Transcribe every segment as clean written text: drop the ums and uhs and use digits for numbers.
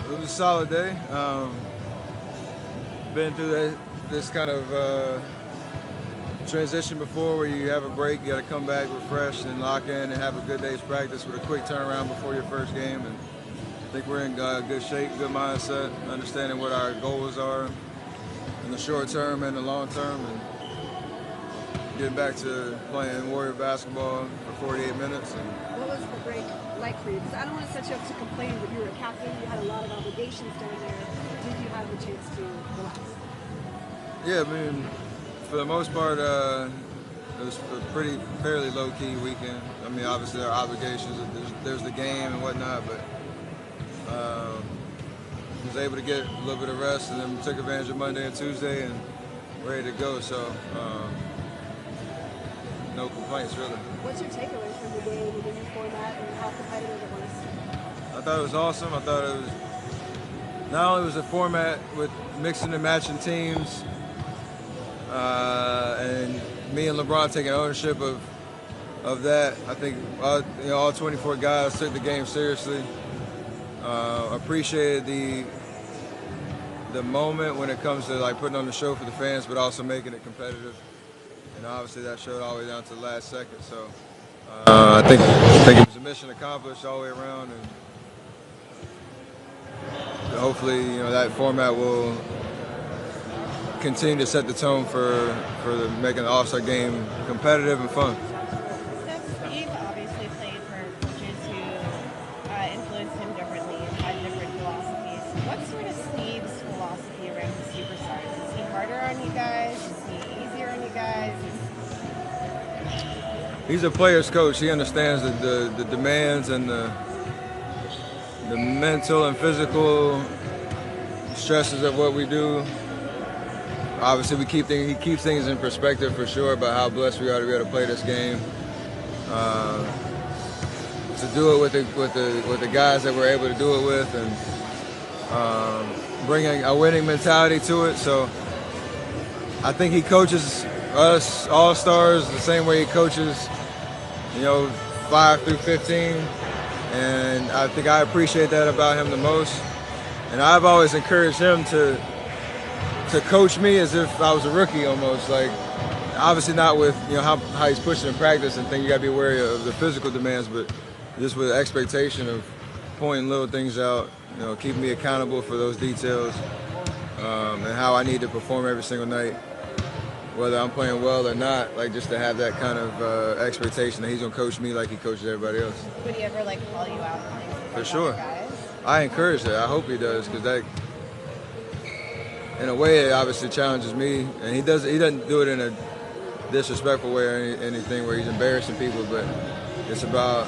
It was a solid day. Been through this kind of transition before where you have a break, you got to come back refreshed and lock in and have a good day's practice with a quick turnaround before your first game. And I think we're in good shape, good mindset, understanding what our goals are in the short term and the long term, and getting back to playing Warrior basketball for 48 minutes. What was the break like for you? Because I don't want to set you up to complain, but you were a captain, you had a lot of obligations down there. Did you have a chance to relax? Yeah, I mean, for the most part, it was a fairly low-key weekend. I mean, obviously there are obligations. There's the game and whatnot, but was able to get a little bit of rest and then took advantage of Monday and Tuesday and ready to go. So no complaints, really. What's your takeaway from the game and the new format and how competitive it was? I thought it was awesome. I thought it was not only was a format with mixing and matching teams, and me and LeBron taking ownership of that. I think all 24 guys took the game seriously. Appreciated the moment when it comes to like putting on the show for the fans, but also making it competitive. And obviously that showed all the way down to the last second. So I think it was a mission accomplished all the way around, and hopefully that format will continue to set the tone for making the All-Star game competitive and fun. Steve obviously played for coaches who influenced him differently and had different philosophies. What's sort of Steve's philosophy around the superstars? Is he harder on you guys? Is he easier on you guys? He's a player's coach. He understands the demands and the mental and physical stresses of what we do. Obviously, he keeps things in perspective for sure about how blessed we are to be able to play this game. To do it with the guys that we're able to do it with, and bringing a winning mentality to it. So I think he coaches us all-stars the same way he coaches 5 through 15, and I think I appreciate that about him the most. And I've always encouraged him to coach me as if I was a rookie almost. Like, obviously not with how he's pushing in practice and things. You gotta be wary of the physical demands, but just with the expectation of pointing little things out, keeping me accountable for those details, and how I need to perform every single night, whether I'm playing well or not. Like, just to have that kind of expectation that he's gonna coach me like he coaches everybody else. Would he ever call you out on things? For sure. I encourage that. I hope he does, because that, in a way, it obviously challenges me, and he doesn't do it in a disrespectful way or anything where he's embarrassing people, but it's about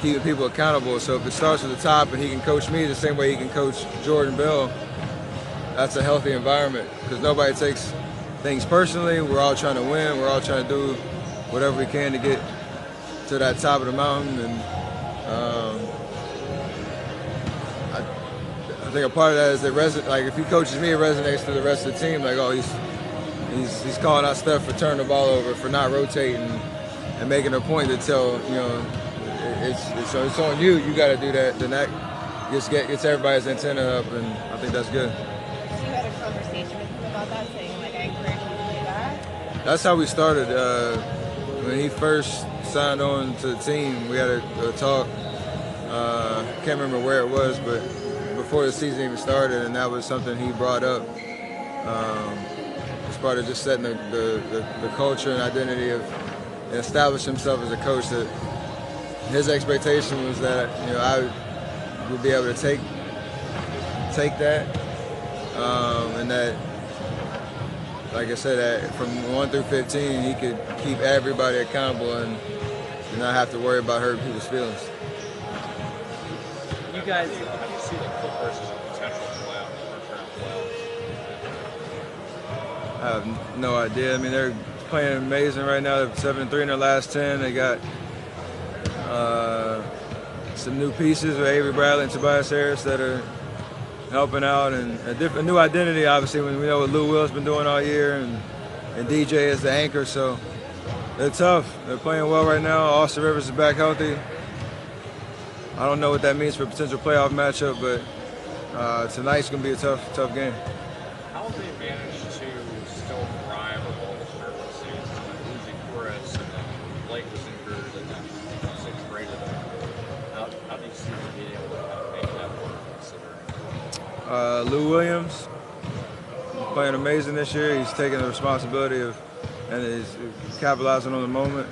keeping people accountable. So if it starts at the top and he can coach me the same way he can coach Jordan Bell, that's a healthy environment, because nobody takes things personally. We're all trying to win. We're all trying to do whatever we can to get to that top of the mountain, and I think a part of that is that if he coaches me, it resonates to the rest of the team. Like, oh, he's calling out Steph for turning the ball over, for not rotating, and making a point to tell it's on you. You got to do that. Then that gets everybody's antenna up, and I think that's good. So you had a conversation with him about that, saying I encourage you to do that? That's how we started. When he first signed on to the team, we had a talk. Can't remember where it was, but before the season even started, and that was something he brought up as part of just setting the culture and identity of, and establish himself as a coach. That his expectation was that I would be able to take that, and that, like I said, that from 1 through 15, he could keep everybody accountable and not have to worry about hurting people's feelings. You guys, how do you see the Clippers as a potential playoff or I have no idea. I mean, they're playing amazing right now. They're 7-3 in their last 10. They got some new pieces with Avery Bradley and Tobias Harris that are helping out, and a new identity, obviously, when we know what Lou Will's been doing all year, and DJ is the anchor. So they're tough. They're playing well right now. Austin Rivers is back healthy. I don't know what that means for a potential playoff matchup, but tonight's going to be a tough game. How have they managed to still thrive with all the circumstances? Losing Torres, and then Blake was injured, and then Six graded them. How do you see them being able to kind of make that work, considering? Lou Williams playing amazing this year. He's taking the responsibility of and is capitalizing on the moment.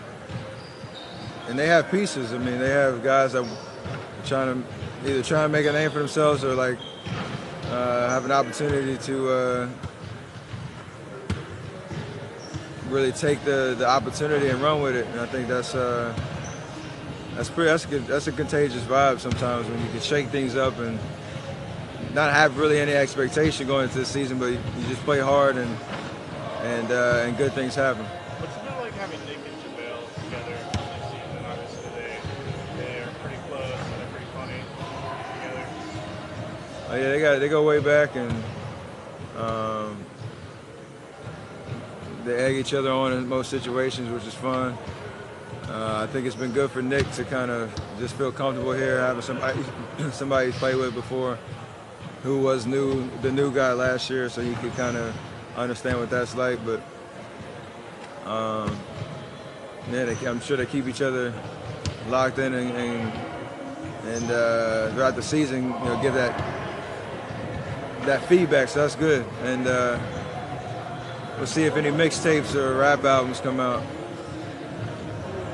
And they have pieces. I mean, they have guys that are trying to make a name for themselves or like have an opportunity to really take the opportunity and run with it. And I think that's a contagious vibe sometimes when you can shake things up and not have really any expectation going into the season, but you just play hard and good things happen. What's it like having Nick and JaVale together this season? Obviously, they're pretty close and they're pretty funny together. Oh yeah, they go way back, and they egg each other on in most situations, which is fun. I think it's been good for Nick to kind of just feel comfortable here, having somebody he's played with before, who was the new guy last year, so you could kind of understand what that's like. But I'm sure they keep each other locked in and throughout the season, give that feedback. So that's good. And we'll see if any mixtapes or rap albums come out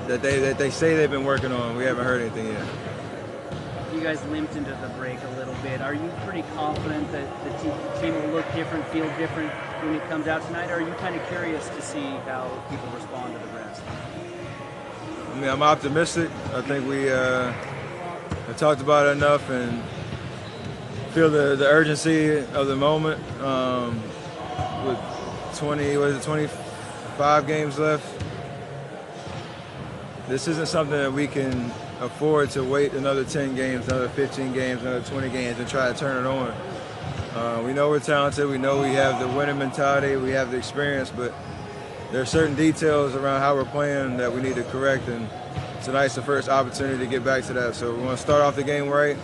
that they say they've been working on. We haven't heard anything yet. You guys limped into the break a little bit. Are you pretty confident that the team will look different, feel different when it comes out tonight? Or are you kind of curious to see how people respond to the rest? I mean, I'm optimistic. I think we have talked about it enough and feel the urgency of the moment. With 25 games left, this isn't something that we can afford to wait another 10 games, another 15 games, another 20 games and try to turn it on. We know we're talented. We know we have the winning mentality. We have the experience, but there are certain details around how we're playing that we need to correct, and tonight's the first opportunity to get back to that. So we want to start off the game right,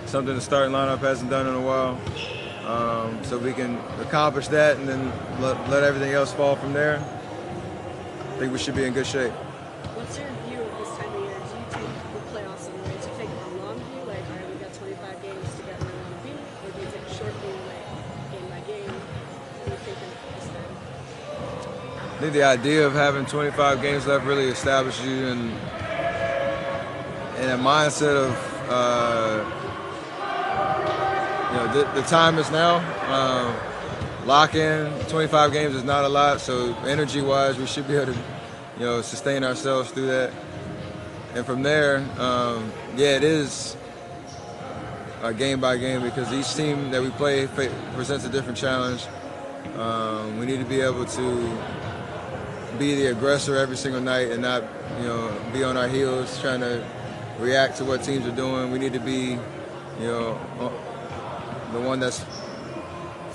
something the starting lineup hasn't done in a while, so we can accomplish that and then let everything else fall from there. I think we should be in good shape. What's your view of this time of year? Do you take the playoffs in ways? Do you take a long view, like, all right, we got 25 games to get where we want to be? Or do you take a short view, like, game by game? What do you think of this time? I think the idea of having 25 games left really establishes you in a mindset of, the time is now. Lock in. 25 games is not a lot, so energy-wise, we should be able to sustain ourselves through that. And from there, it is game by game because each team that we play presents a different challenge. We need to be able to be the aggressor every single night and not, be on our heels trying to react to what teams are doing. We need to be, the one that's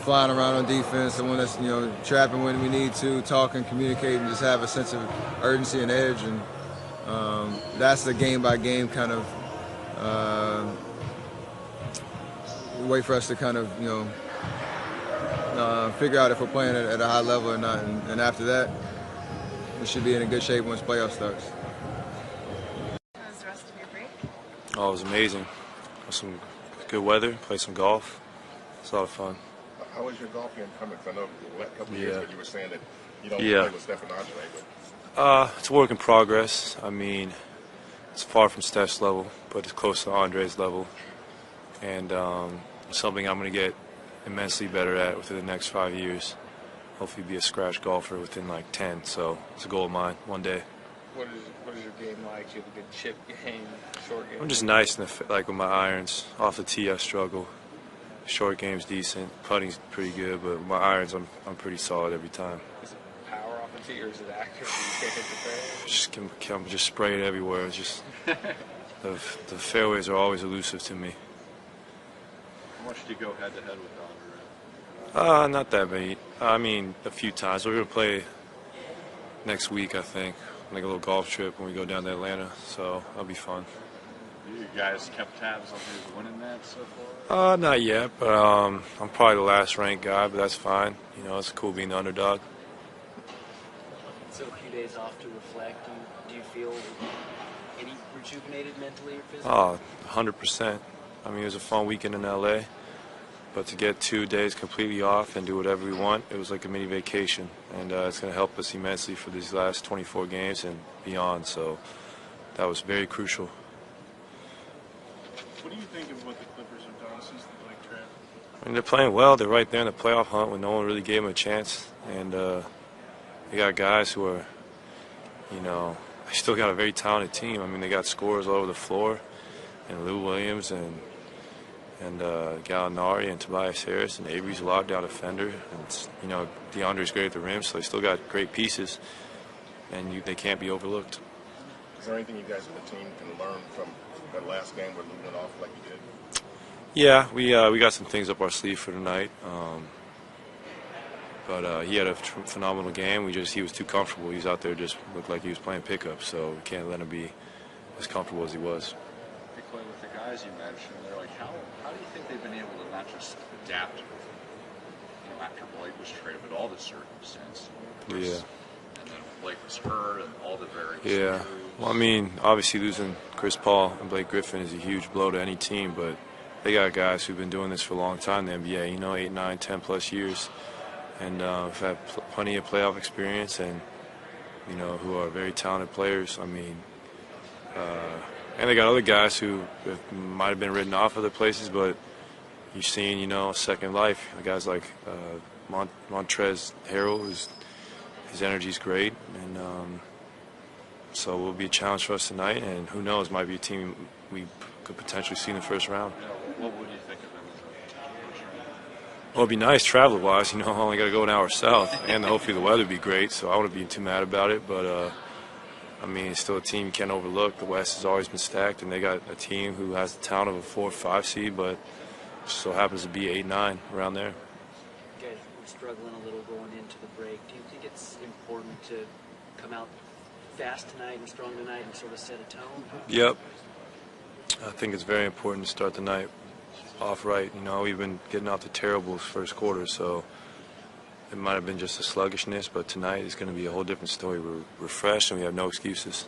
flying around on defense, the one that's trapping when we need to, talk and communicate, and just have a sense of urgency and edge. And that's the game by game kind of way for us to kind of figure out if we're playing at a high level or not. And after that, we should be in a good shape once playoff starts. How was the rest of your break? Oh, it was amazing. Some good weather, played some golf. It's a lot of fun. How was your golf game coming? I know a couple of years ago you were saying that you don't play with Steph and Andre, but it's a work in progress. I mean, it's far from Steph's level, but it's close to Andre's level, and something I'm going to get immensely better at within the next 5 years. Hopefully, be a scratch golfer within like 10. So it's a goal of mine one day. What is your game like? Do you have a good chip game, short game? I'm just nice with my irons. Off the tee, I struggle. Short game's decent. Putting's pretty good, but my irons, I'm pretty solid every time. Is it power off the tee or is it accurate? You can't hit the fairway? I'm just spraying everywhere. It's just the fairways are always elusive to me. How much did you go head-to-head with Durant? Not that many. I mean, a few times. We're gonna play next week, I think. Like a little golf trip when we go down to Atlanta, so that'll be fun. You guys kept tabs on who's winning that so far? Not yet, but I'm probably the last ranked guy, but that's fine. You know, it's cool being the underdog. So a few days off to reflect. Do you feel any rejuvenated mentally or physically? Oh, 100%. I mean, it was a fun weekend in LA, but to get 2 days completely off and do whatever we want, it was like a mini vacation, and it's going to help us immensely for these last 24 games and beyond. So that was very crucial. What do you think of what the Clippers have done since the Blake trade? I mean, they're playing well. They're right there in the playoff hunt when no one really gave them a chance, and they got guys who are, you know, they still got a very talented team. I mean, they got scorers all over the floor, and Lou Williams and Gallinari and Tobias Harris, and Avery's a lockdown defender, and you know, DeAndre's great at the rim, so they still got great pieces, and they can't be overlooked. Is there anything you guys in the team can learn from that last game where Lou went off like he did? Yeah, we got some things up our sleeve for tonight. But he had a phenomenal game. He was too comfortable. He was out there, just looked like he was playing pickup, so we can't let him be as comfortable as he was. With the guys you mentioned, they're like, how do you think they've been able to not just adapt, you know, after Blake was traded, but all the circumstances? Yeah. And then Blake was hurt, and all the various Yeah. Well, I mean, obviously losing Chris Paul and Blake Griffin is a huge blow to any team, but they got guys who've been doing this for a long time in the NBA, you know, 8, 9, 10 plus years, and have had plenty of playoff experience, and you know, who are very talented players. I mean, and they got other guys who might have been written off other places, but you're seeing, you know, a second life. Guys like Montrezl Harrell, his energy's great, and so it will be a challenge for us tonight, and who knows, might be a team we could potentially see in the first round. What would you think of them as a Well, it'd be nice travel-wise. You know, I only got to go an hour south, and hopefully the weather would be great, so I wouldn't be too mad about it. But, I mean, it's still a team you can't overlook. The West has always been stacked, and they got a team who has the talent of a 4 or 5 seed, but so happens to be 8, 9, around there. You guys were struggling a little going into the break. Do you think it's important to come out fast tonight and strong tonight and sort of set a tone? Yep. I think it's very important to start the night off right. You know, we've been getting out the terribles first quarter, so it might have been just a sluggishness, but tonight is going to be a whole different story. We're refreshed and we have no excuses.